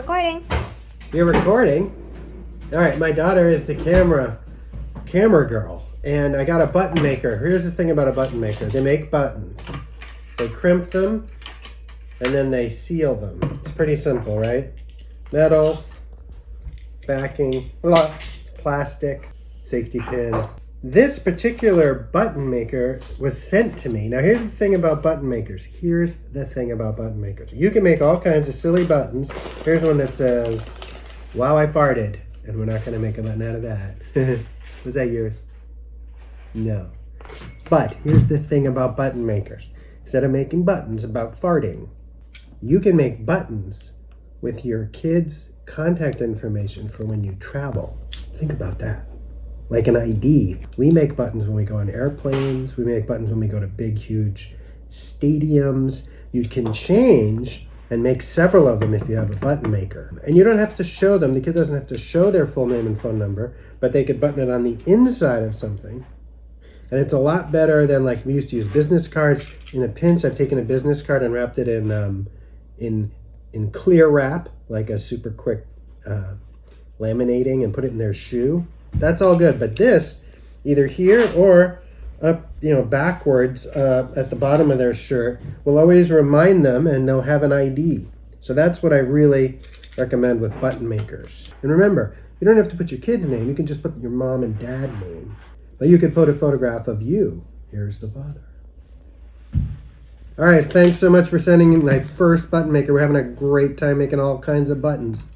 recording. You're recording? All right, my daughter is the camera girl, and I got a button maker. Here's the thing about a button maker. They make buttons. They crimp them, and then they seal them. It's pretty simple, right? Metal, backing, plastic, safety pin. This particular button maker was sent to me. Now here's the thing about button makers. Here's the thing about button makers. You can make all kinds of silly buttons. Here's one that says, "Wow, I farted." And we're not gonna make a button out of that. Was that yours? No. But here's the thing about button makers. Instead of making buttons about farting, you can make buttons with your kids' contact information for when you travel. Think about that. Like an ID. We make buttons when we go on airplanes. We make buttons when we go to big, huge stadiums. You can change and make several of them if you have a button maker. And you don't have to show them. The kid doesn't have to show their full name and phone number, but they could button it on the inside of something. And it's a lot better than, like, we used to use business cards. In a pinch, I've taken a business card and wrapped it in clear wrap, like a super quick laminating, and put it in their shoe. That's all good, but this, either here or up, backwards at the bottom of their shirt, will always remind them, and they'll have an ID. So that's what I really recommend with button makers. And remember, you don't have to put your kid's name. You can just put your mom and dad name. But you could put a photograph of you. Here's the father. All right, thanks so much for sending in my first button maker. We're having a great time making all kinds of buttons.